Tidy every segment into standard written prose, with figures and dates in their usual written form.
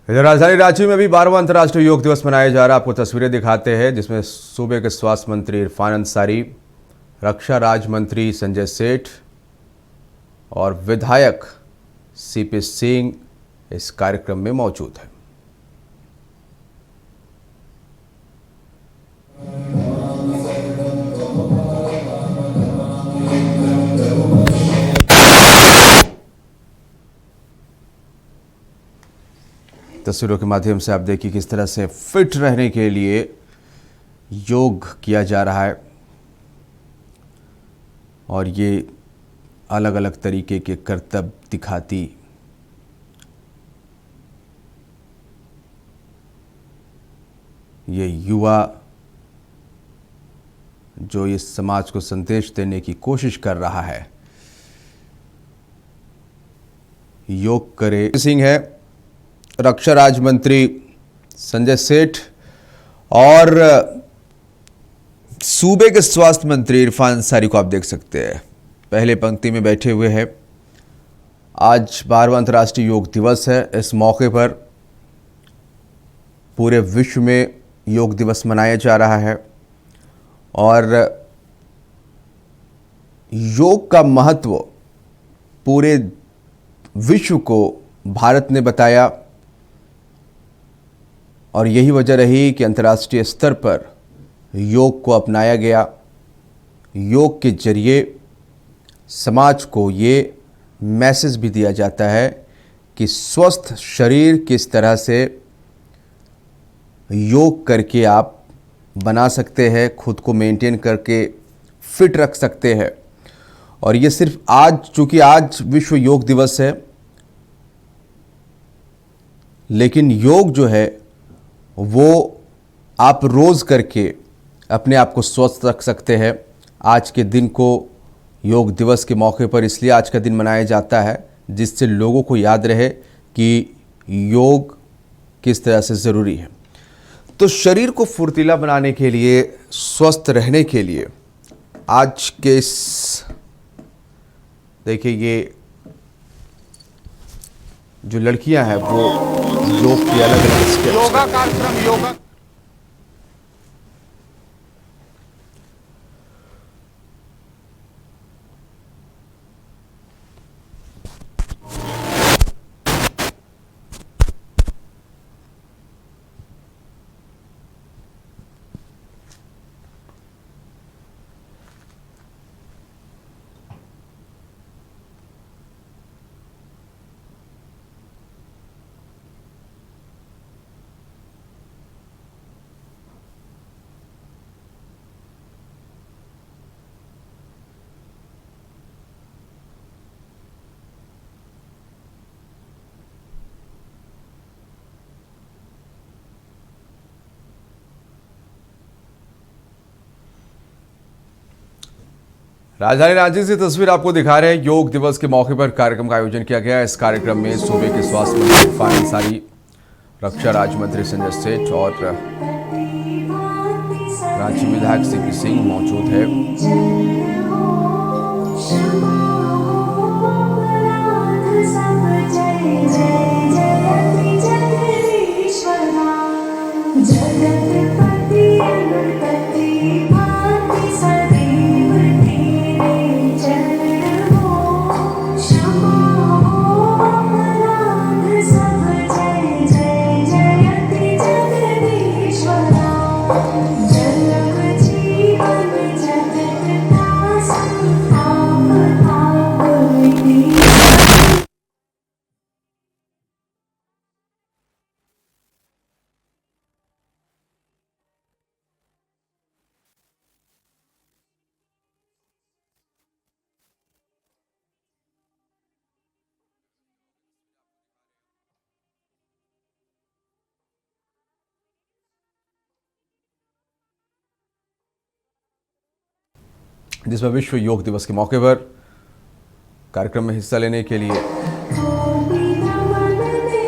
इधर राजधानी रांची में भी 12वां अंतर्राष्ट्रीय योग दिवस मनाया जा रहा है। आपको तस्वीरें दिखाते हैं जिसमें सूबे के स्वास्थ्य मंत्री इरफान अंसारी, रक्षा राज्य मंत्री संजय सेठ और विधायक सीपी सिंह इस कार्यक्रम में मौजूद हैं। तस्वीरों के माध्यम से आप देखिए किस तरह से फिट रहने के लिए योग किया जा रहा है और ये अलग अलग तरीके के करतब दिखाती ये युवा जो इस समाज को संदेश देने की कोशिश कर रहा है। योग करे सिंह है, रक्षा राज्य मंत्री संजय सेठ और सूबे के स्वास्थ्य मंत्री इरफान अंसारी को आप देख सकते हैं पहले पंक्ति में बैठे हुए हैं। आज 12वां अंतर्राष्ट्रीय योग दिवस है। इस मौके पर पूरे विश्व में योग दिवस मनाया जा रहा है और योग का महत्व पूरे विश्व को भारत ने बताया और यही वजह रही कि अंतर्राष्ट्रीय स्तर पर योग को अपनाया गया। योग के जरिए समाज को ये मैसेज भी दिया जाता है कि स्वस्थ शरीर किस तरह से योग करके आप बना सकते हैं, खुद को मेंटेन करके फिट रख सकते हैं। और ये सिर्फ आज, चूँकि आज विश्व योग दिवस है, लेकिन योग जो है वो आप रोज़ करके अपने आप को स्वस्थ रख सकते हैं। आज के दिन को योग दिवस के मौके पर इसलिए आज का दिन मनाया जाता है जिससे लोगों को याद रहे कि योग किस तरह से ज़रूरी है। तो शरीर को फुर्तीला बनाने के लिए, स्वस्थ रहने के लिए आज के इस देखिए ये जो लड़कियां हैं वो योग की अलग अलग स्टेप्स योगा कार्यक्रम योगा राजधानी रांची से तस्वीर आपको दिखा रहे हैं। योग दिवस के मौके पर कार्यक्रम का आयोजन किया गया। इस कार्यक्रम में सूबे के स्वास्थ्य मंत्री इरफान अंसारी, रक्षा राज्य मंत्री संजय सेठ और रांची विधायक सीपी सिंह मौजूद है। जिसमें विश्व योग दिवस के मौके पर कार्यक्रम में हिस्सा लेने के लिए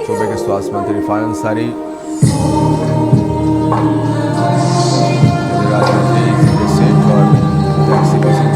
सूबे के स्वास्थ्य मंत्री इरफान अंसारी, राज्य मंत्री संजय सेठ और विधायक सीपी सिंह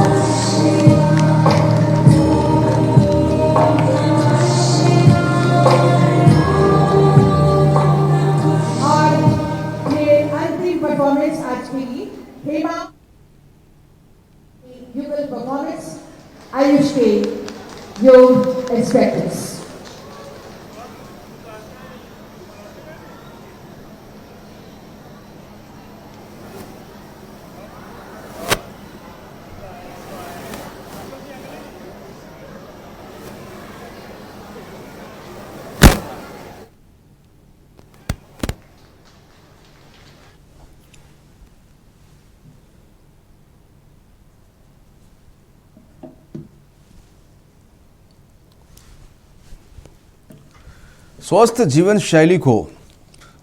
स्वस्थ जीवन शैली को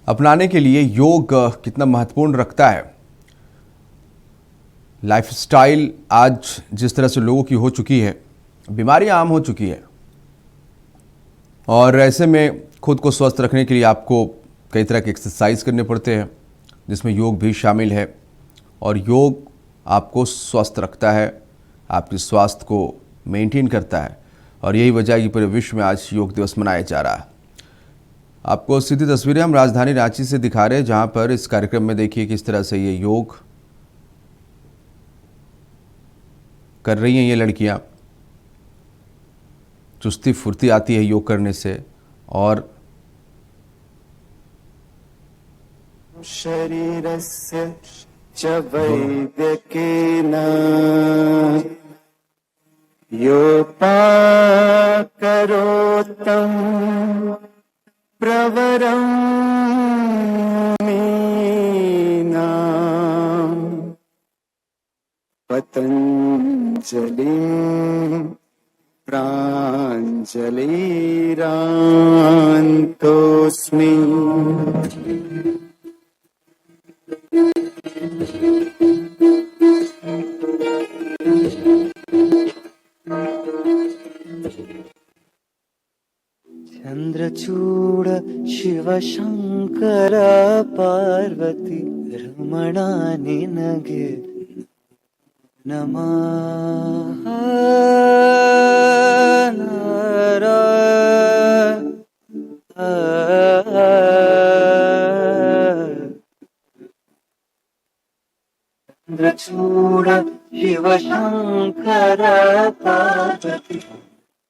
अपनाने के लिए योग कितना महत्वपूर्ण रखता है। लाइफस्टाइल आज जिस तरह से लोगों की हो चुकी है, बीमारियां आम हो चुकी है और ऐसे में खुद को स्वस्थ रखने के लिए आपको कई तरह के एक्सरसाइज करने पड़ते हैं, जिसमें योग भी शामिल है। और योग आपको स्वस्थ रखता है, आपके स्वास्थ्य को मेंटेन करता है और यही वजह है कि पूरे विश्व में आज योग दिवस मनाया जा रहा है। आपको सीधी तस्वीरें हम राजधानी रांची से दिखा रहे हैं, जहां पर इस कार्यक्रम में देखिए किस तरह से ये योग कर रही हैं ये लड़कियां। चुस्ती फुर्ती आती है योग करने से। और शरीरस्य च वैद्यकेन योपाकरोत्तं प्रवरं मीनां पतञ्जलिं प्राञ्जलिरान्तोऽस्मि। चन्द्रचूड शिवशङ्कर पार्वती रमणा निनगे नमः। चन्द्रचूड शिवशङ्कर पार्वती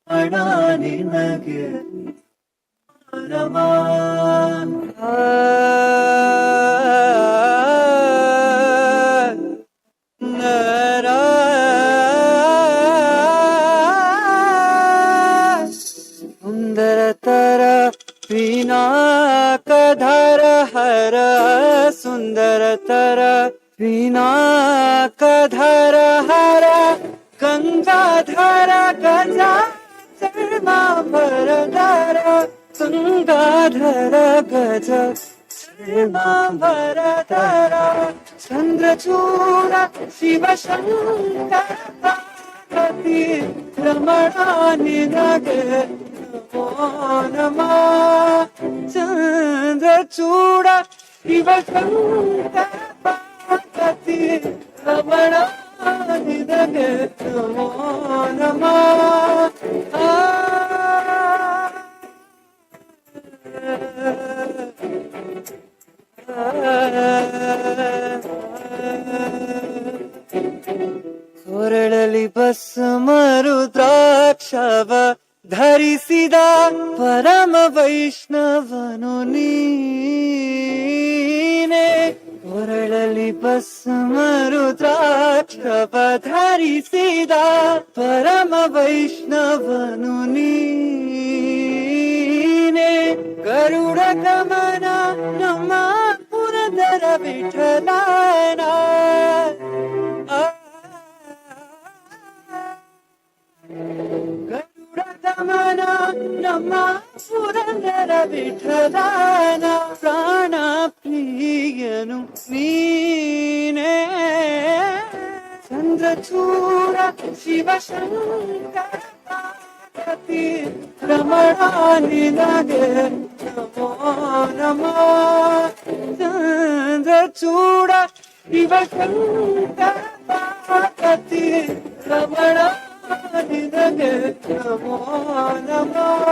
रमणा निनगे सुंदरतर पिनाकधर हर सुंदरतर पिनाकधर हर गंगाधर गजा धर गंगाधर गज धर चंद्रचूड शिवशंकर पार्वती रमणा निनगे नमो नमः। चंद्रचूड शिवशंकर पार्वती रमणा निनगे नमो नमः। ಕೊರಳಲಿ ಭಸ್ಮ ರುದ್ರಾಕ್ಷವ ಧರಿಸಿದ ಪರಮ ವೈಷ್ಣವನು ನೀನೆ। ಕೊರಳಲಿ ಭಸ್ಮ ರುದ್ರಾಕ್ಷವ ಧರಿಸಿದ ಪರಮ ವೈಷ್ಣವನು ನೀನೆ। ಗರುಡ ಗಮನ ನಮ್ಮ ಪುರಂದರ ವಿಠಲನ ಗರುಡ ಗಮನ ನಮ್ಮ ಪುರಂದರ ವಿಠಲನ ಪ್ರಾಣ ಪ್ರಿಯನು ನೀನೇ। ಚಂದ್ರಚೂಡ ಶಿವಶಂಕರ ಪಾರ್ವತಿ ರಮಣಾ ನಿನಗೆ ನಮೋ ನಮಃ। ಚಂದ್ರಚೂಡ ಶಿವಶಂಕರ ಪಾರ್ವತಿ ರಮಣಾ ನಿನಗೆ ನಮೋ ನಮಃ।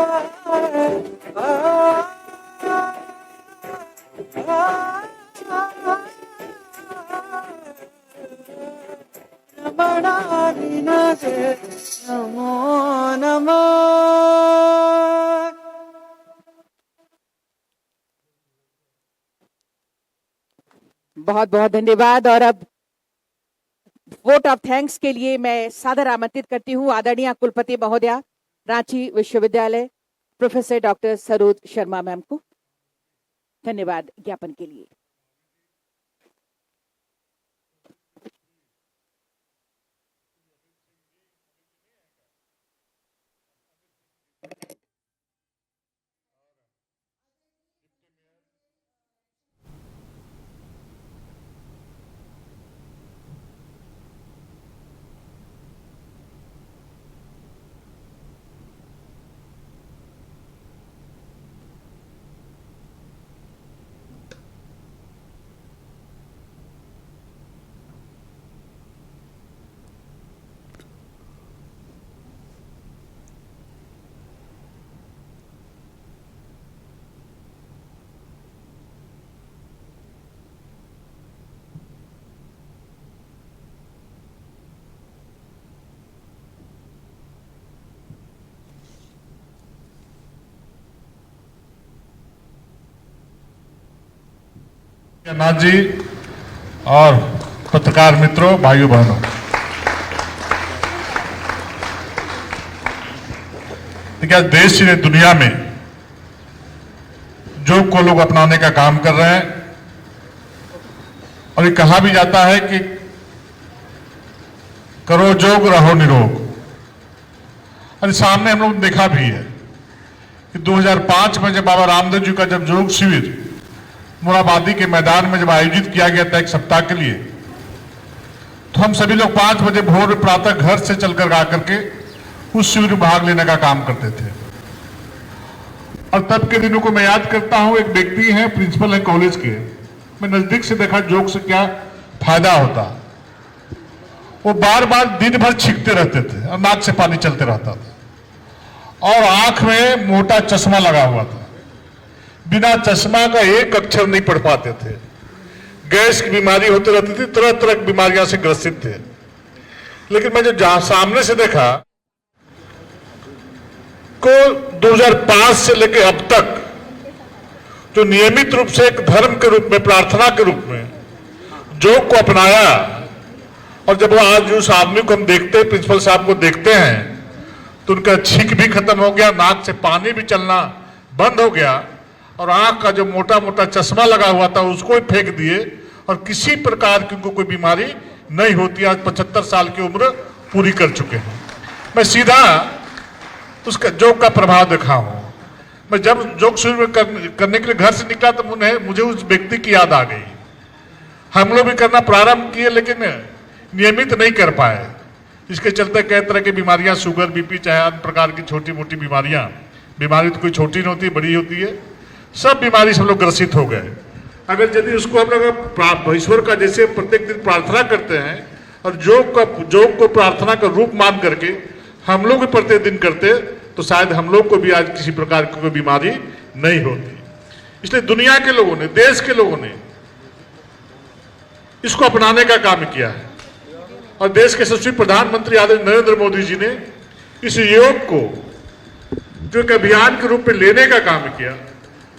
रमणा निनगे नमो नमः। बहुत बहुत धन्यवाद। और अब वोट ऑफ थैंक्स के लिए मैं सादर आमंत्रित करती हूँ आदरणीय कुलपति महोदया रांची विश्वविद्यालय professor doctor Saroj Sharma ma'am को धन्यवाद ज्ञापन के लिए। नाथ जी और पत्रकार मित्रों, भाइयों बहनों, देखिए आज देश ने दुनिया में योग को लोग अपनाने का काम कर रहे हैं और ये कहा भी जाता है कि करो योग रहो निरोग। और सामने हम लोग देखा भी है कि 2005 में जब बाबा रामदेव जी का जब योग शिविर मोराबादी के मैदान में जब आयोजित किया गया था 1 सप्ताह के लिए, तो हम सभी लोग 5 बजे भोर प्रातः घर से चलकर आ करके उस शिविर में भाग लेने का काम करते थे। और तब के दिनों को मैं याद करता हूं, एक व्यक्ति हैं, प्रिंसिपल है कॉलेज के, मैं नजदीक से देखा योग से क्या फायदा होता। वो बार बार दिन भर छींकते रहते थे और नाक से पानी चलते रहता था और आंख में मोटा चश्मा लगा हुआ था। बिना चश्मा का एक अक्षर नहीं पढ़ पाते थे। गैस की बीमारी होती रहती थी, तरह तरह की बीमारियां से ग्रसित थे। लेकिन मैं जहां सामने से देखा को 2005 से लेकर अब तक जो नियमित रूप से एक धर्म के रूप में, प्रार्थना के रूप में योग को अपनाया, और जब वो आज उस आदमी को हम देखते हैं, प्रिंसिपल साहब को देखते हैं, तो उनका छींक भी खत्म हो गया, नाक से पानी भी चलना बंद हो गया और आंख का जो मोटा मोटा चश्मा लगा हुआ था उसको ही फेंक दिए और किसी प्रकार की उनको कोई बीमारी नहीं होती। आज 75 साल की उम्र पूरी कर चुके हैं। मैं सीधा उसका योग का प्रभाव देखा हूं। मैं जब योग शुरू करने के लिए घर से निकला तो मुझे उस व्यक्ति की याद आ गई। हम लोग भी करना प्रारंभ किए लेकिन नियमित नहीं कर पाए। इसके चलते कई तरह की बीमारियां, शुगर, बीपी, चाहे अन्य प्रकार की छोटी मोटी बीमारियां, बीमारी तो कोई छोटी नहीं होती, बड़ी होती है, सब बीमारी से हम लोग ग्रसित हो गए। अगर यदि उसको हम लोग ईश्वर का जैसे प्रत्येक दिन प्रार्थना करते हैं और योग को प्रार्थना का रूप मान करके हम लोग भी प्रत्येक दिन करते, तो शायद हम लोग को भी आज किसी प्रकार की कोई बीमारी नहीं होती। इसलिए दुनिया के लोगों ने, देश के लोगों ने इसको अपनाने का काम किया है और देश के यशस्वी प्रधानमंत्री आदरणीय नरेंद्र मोदी जी ने इस योग को जो एक अभियान के रूप में लेने का काम किया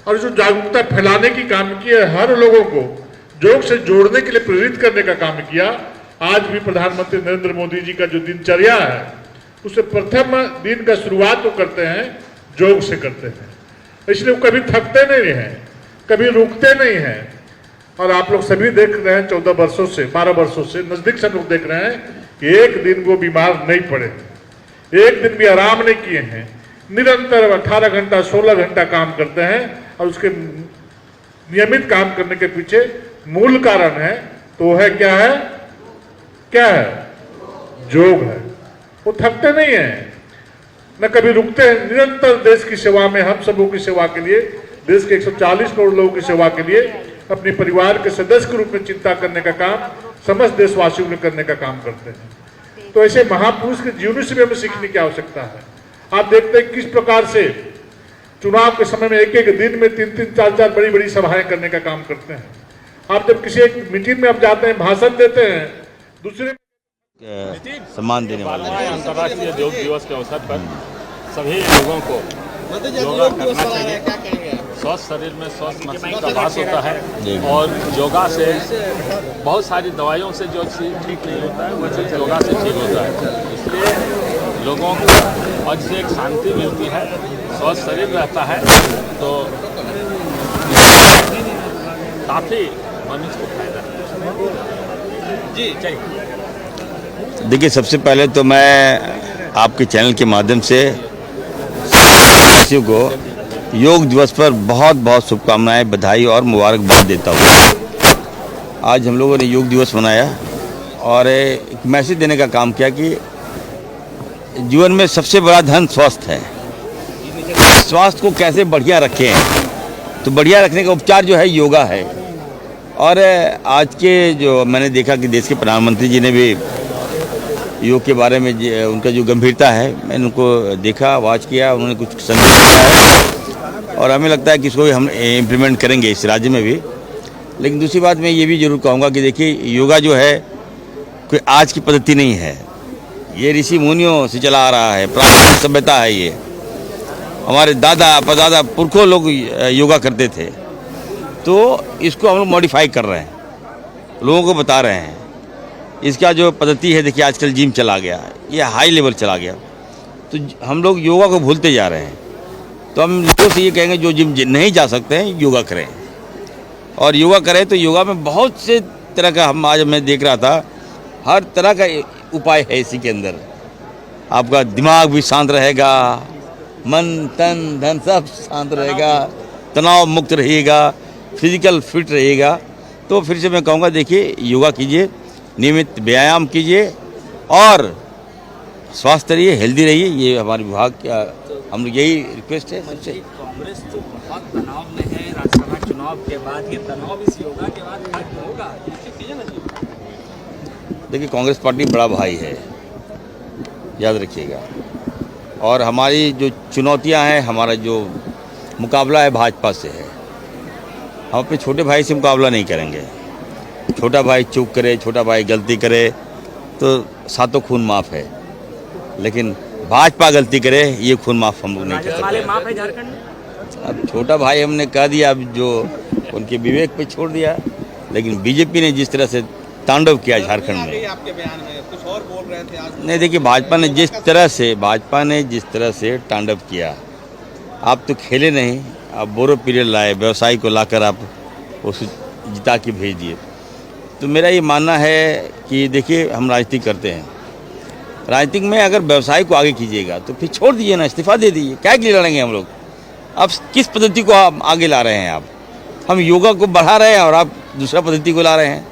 और जो जागरूकता फैलाने की काम किया, हर लोगों को योग से जोड़ने के लिए प्रेरित करने का काम किया। आज भी प्रधानमंत्री नरेंद्र मोदी जी का जो दिनचर्या है, उससे प्रथम दिन का शुरुआत वो करते हैं योग से करते हैं। इसलिए वो कभी थकते नहीं हैं, कभी रुकते नहीं हैं। और आप लोग सभी देख रहे हैं 14 वर्षों से, 12 वर्षों से नजदीक से लोग देख रहे हैं कि एक दिन वो बीमार नहीं पड़े, एक दिन भी आराम नहीं किए हैं। निरंतर 18 घंटा 16 घंटा काम करते हैं और उसके नियमित काम करने के पीछे मूल कारण है, तो वो है क्या है? योग है। वो थकते नहीं है, न कभी रुकते हैं, निरंतर देश की सेवा में, हम सबों की सेवा के लिए, देश के 140 करोड़ लोगों की सेवा के लिए, अपने परिवार के सदस्य के रूप में चिंता करने का काम समस्त देशवासियों में करने का काम करते हैं। तो ऐसे महापुरुष के जीवन से भी हमें सीखने की आवश्यकता है। आप देखते हैं किस प्रकार से चुनाव के समय में एक एक दिन में 3-3, 4-4 बड़ी बड़ी सभाएं करने का काम करते हैं। आप जब किसी एक मीटिंग में आप जाते हैं, भाषण देते हैं, दूसरे सम्मान देने वाले हैं। अंतर्राष्ट्रीय योग दिवस के अवसर पर सभी लोगों को योगा करना चाहिए। स्वस्थ शरीर में स्वस्थ मस्तिष्क का वास होता है और योगा से बहुत सारी दवाइयों से जो चीज़ ठीक नहीं होता है वो चीज़ योगा से ठीक होता है। इसलिए लोगों को आज से एक शांति मिलती है, स्वस्थ शरीर रहता है, तो काफ़ी मनुष्य को फायदा है। जी चाहिए। देखिए, सबसे पहले तो मैं आपके चैनल के माध्यम से को योग दिवस पर बहुत बहुत शुभकामनाएं, बधाई और मुबारकबाद देता हूँ। आज हम लोगों ने योग दिवस मनाया और एक मैसेज देने का काम किया कि जीवन में सबसे बड़ा धन स्वास्थ्य है। स्वास्थ्य को कैसे बढ़िया रखें, तो बढ़िया रखने का उपचार जो है योगा है। और आज के जो मैंने देखा कि देश के प्रधानमंत्री जी ने भी योग के बारे में उनका जो गंभीरता है, मैंने उनको देखा, वॉच किया, उन्होंने कुछ संदेश दिया है और हमें लगता है कि इसको भी हम इम्प्लीमेंट करेंगे इस राज्य में भी। लेकिन दूसरी बात मैं ये भी जरूर कहूँगा कि देखिए, योगा जो है कोई आज की पद्धति नहीं है, ये ऋषि मुनियों से चला आ रहा है, प्राचीन सभ्यता है। ये हमारे दादा परदादा पुरखों लोग योगा करते थे। तो इसको हम लोग मॉडिफाई कर रहे हैं, लोगों को बता रहे हैं। इसका जो पद्धति है, देखिए आजकल जिम चला गया, ये हाई लेवल चला गया, तो हम लोग योगा को भूलते जा रहे हैं। तो हम लोगों से ये कहेंगे जो जिम नहीं जा सकते हैं योगा करें, और योगा करें तो योगा में बहुत से तरह का, हम आज मैं देख रहा था, हर तरह का उपाय है इसी के अंदर। आपका दिमाग भी शांत रहेगा, मन तन धन सब शांत रहेगा, तनाव मुक्त रहिएगा, फिजिकल फिट रहिएगा। तो फिर से मैं कहूँगा, देखिए योगा कीजिए, नियमित व्यायाम कीजिए और स्वस्थ रहिए, हेल्दी रहिए। ये हमारे विभाग का हम लोग यही रिक्वेस्ट है सबसे। कांग्रेस तो बहुत तनाव में है, राज्यसभा चुनाव के बाद ये तनाव इस योगा के बाद खत्म होगा, देखिए कांग्रेस पार्टी बड़ा भाई है, याद रखिएगा। और हमारी जो चुनौतियां हैं, हमारा जो मुकाबला है भाजपा से है। हम अपने छोटे भाई से मुकाबला नहीं करेंगे। छोटा भाई चूक करे, छोटा भाई गलती करे तो सातों खून माफ़ है, लेकिन भाजपा गलती करे ये खून माफ़ हम लोग नहीं कर सकते। माफ है झारखंड में। अब छोटा भाई हमने कह दिया, अब जो उनके विवेक पे छोड़ दिया। लेकिन बीजेपी ने जिस तरह से तांडव किया झारखंड में, आपके बयान में कुछ और बोल रहे थे आज। नहीं, देखिए भाजपा ने जिस तरह से तांडव किया, आप तो खेले नहीं, आप बोरो पीरियड लाए, व्यवसायी को लाकर आप उसे जिता के भेज दिए। तो मेरा ये मानना है कि देखिए हम राजनीति करते हैं, राजनीतिक में अगर व्यवसाय को आगे कीजिएगा तो फिर छोड़ दीजिए ना, इस्तीफा दे दीजिए, क्या के लिए लड़ेंगे हम लोग। अब किस पद्धति को आप आगे ला रहे हैं? आप हम योगा को बढ़ा रहे हैं और आप दूसरा पद्धति को ला रहे हैं।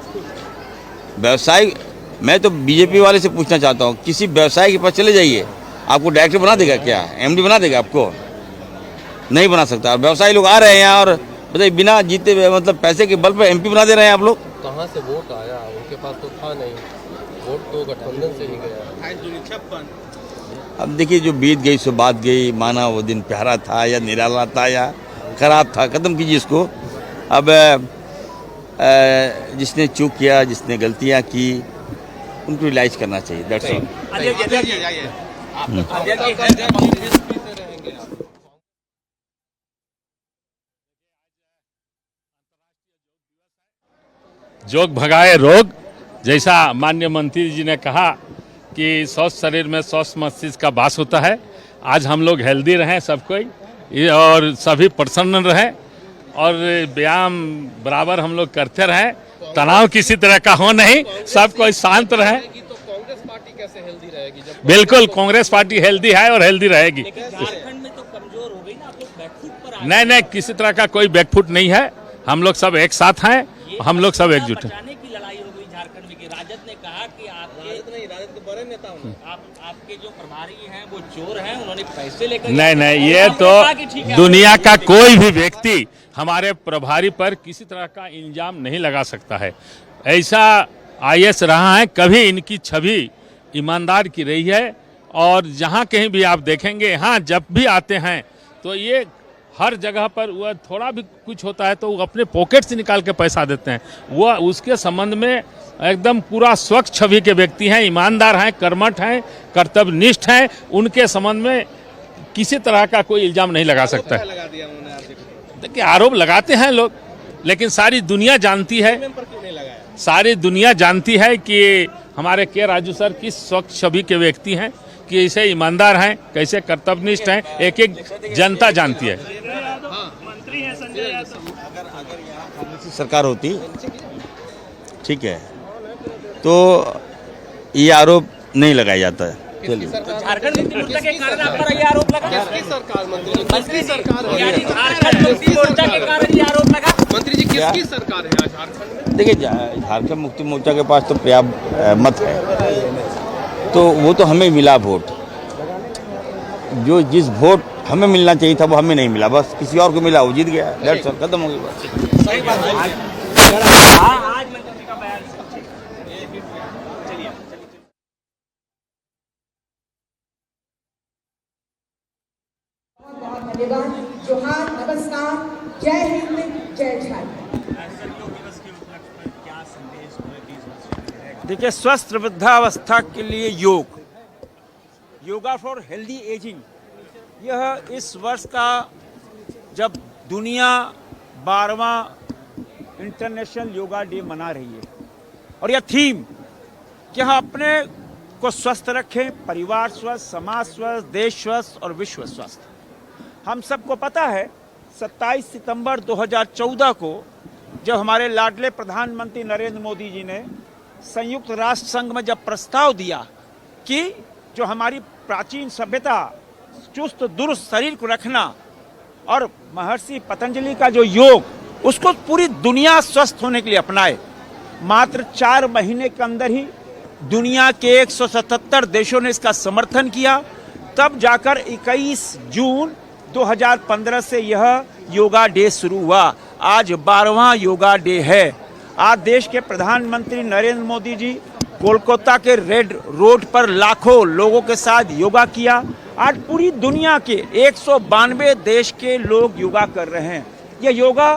व्यवसाय, मैं तो बीजेपी वाले से पूछना चाहता हूँ, किसी व्यवसाय के पास चले जाइए, आपको डायरेक्टर बना देगा क्या? एमडी बना देगा आपको? नहीं बना सकता। और व्यवसायी लोग आ रहे हैं यहाँ और बताइए बिना जीते हुए, मतलब पैसे के बल पर एमपी बना दे रहे हैं आप लोग। कहाँ से वोट आया? उनके पास तो था नहीं, वोट तो गठबंधन से ही गया। अब देखिए जो बीत गई सो बात गई, माना वो दिन प्यारा था या निराला था या खराब था, खत्म कीजिए इसको। अब जिसने चूक किया, जिसने गलतियां की, उनको रियलाइज करना चाहिए। That's all. जोग भगाए रोग, जैसा माननीय मंत्री जी ने कहा कि स्वस्थ शरीर में स्वस्थ मस्तिष्क का वास होता है। आज हम लोग हेल्दी रहें सब कोई, और सभी प्रसन्न रहें, और व्यायाम बराबर हम लोग करते रहें, तनाव किसी तरह का हो नहीं, सब कोई शांत रहे। तो कांग्रेस पार्टी कैसे हेल्दी रहेगी जब? बिल्कुल कांग्रेस पार्टी हेल्दी है और हेल्दी रहेगी। झारखंड में तो कमजोर हो गई ना, आप लोग बैकफुट पर आ नहीं, किसी तरह का कोई बैकफुट नहीं है, हम लोग सब एक साथ हैं, हम लोग सब एकजुट हैं। बचाने की लड़ाई हो गई झारखंड में कि राजद ने कहा कि राजद के बड़े नेता आपके जो प्रभारी हैं वो चोर हैं, उन्होंने पैसे लेकर। नहीं, ये तो दुनिया का कोई भी व्यक्ति हमारे प्रभारी पर किसी तरह का इल्जाम नहीं लगा सकता है। ऐसा आईएएस रहा है, कभी इनकी छवि ईमानदार की रही है, और जहाँ कहीं भी आप देखेंगे, यहाँ जब भी आते हैं तो ये हर जगह पर वह थोड़ा भी कुछ होता है तो वो अपने पॉकेट से निकाल के पैसा देते हैं। वह उसके संबंध में एकदम पूरा स्वच्छ छवि के व्यक्ति हैं, ईमानदार हैं, कर्मठ हैं, कर्तव्यनिष्ठ हैं। उनके संबंध में किसी तरह का कोई इल्जाम नहीं लगा सकता है। देखिए आरोप लगाते हैं लोग, लेकिन सारी दुनिया जानती है कि हमारे के राजू सर किस स्वच्छ छवि के व्यक्ति हैं, कि ऐसे ईमानदार हैं, कैसे कर्तव्यनिष्ठ हैं, एक एक जनता जानती है। मंत्री हैं संजय यादव। अगर यहाँ कांग्रेस की सरकार होती, ठीक है, तो ये आरोप नहीं लगाया जाता है। चलिए, झारखंड मुक्ति मोर्चा के कारण आप पर ये आरोप लगा? किसकी सरकार मंत्री? किसकी सरकार है? यानी झारखंड मुक्ति मोर्चा के कारण ये आरोप लगा? मंत्री जी किसकी सरकार है झारखंड में? देखिए झारखंड मुक्ति मोर्चा के पास तो पर्याप्त मत है, तो वो तो हमें मिला वोट, जो जिस वोट हमें मिलना चाहिए था वो हमें नहीं मिला, बस किसी और को मिला, वो जीत गया। दैट्स ऑल, खत्म हो गई बात। सही बात है। आज मंत्री का बयान चलिए। बहुत धन्यवाद, जोहार, नमस्कार, जय हिंद, जय झारखंड। देखिए, स्वस्थ वृद्धावस्था के लिए योगा फॉर हेल्दी एजिंग, यह इस वर्ष का जब दुनिया 12वां इंटरनेशनल योगा डे मना रही है। और यह थीम कि हम अपने को स्वस्थ रखें, परिवार स्वस्थ, समाज स्वस्थ, देश स्वस्थ और विश्व स्वस्थ। हम सबको पता है 27 सितंबर 2014 को जब हमारे लाडले प्रधानमंत्री नरेंद्र मोदी जी ने संयुक्त राष्ट्र संघ में जब प्रस्ताव दिया कि जो हमारी प्राचीन सभ्यता चुस्त दुरुस्त शरीर को रखना और महर्षि पतंजलि का जो योग उसको पूरी दुनिया स्वस्थ होने के लिए अपनाए, मात्र 4 महीने के अंदर ही दुनिया के 177 देशों ने इसका समर्थन किया। तब जाकर 21 जून 2015 से यह योगा डे शुरू हुआ। आज 12वां योगा डे है। आज देश के प्रधानमंत्री नरेंद्र मोदी जी कोलकाता के रेड रोड पर लाखों लोगों के साथ योगा किया। आज पूरी दुनिया के 192 देश के लोग योगा कर रहे हैं। यह योगा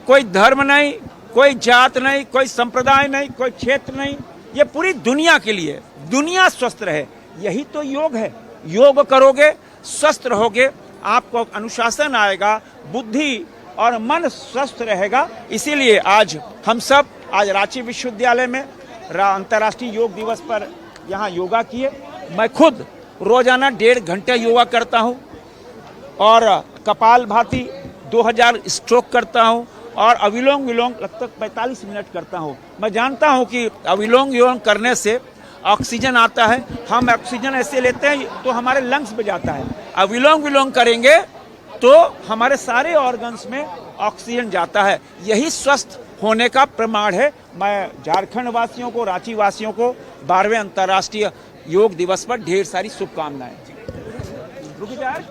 कोई धर्म नहीं, कोई जात नहीं, कोई संप्रदाय नहीं, कोई क्षेत्र नहीं, ये पूरी दुनिया के लिए, दुनिया स्वस्थ रहे, यही तो योग है। योग करोगे, स्वस्थ रहोगे, आपको अनुशासन आएगा, बुद्धि और मन स्वस्थ रहेगा। इसीलिए आज हम सब आज रांची विश्वविद्यालय में अंतर्राष्ट्रीय योग दिवस पर यहाँ योगा किए। मैं खुद रोजाना 1.5 घंटे योगा करता हूँ और कपालभाति 2000 स्ट्रोक करता हूँ और अविलोम विलोम लगभग 45 मिनट करता हूँ। मैं जानता हूँ कि अविलोम विलोम करने से ऑक्सीजन आता है, हम ऑक्सीजन ऐसे लेते हैं तो हमारे लंग्स में जाता है। अविलोम विलोम करेंगे तो हमारे सारे ऑर्गन्स में ऑक्सीजन जाता है, यही स्वस्थ होने का प्रमाण है। मैं झारखंड वासियों को, रांची वासियों को 12वें अंतर्राष्ट्रीय योग दिवस पर ढेर सारी शुभकामनाएं। रुक जाए।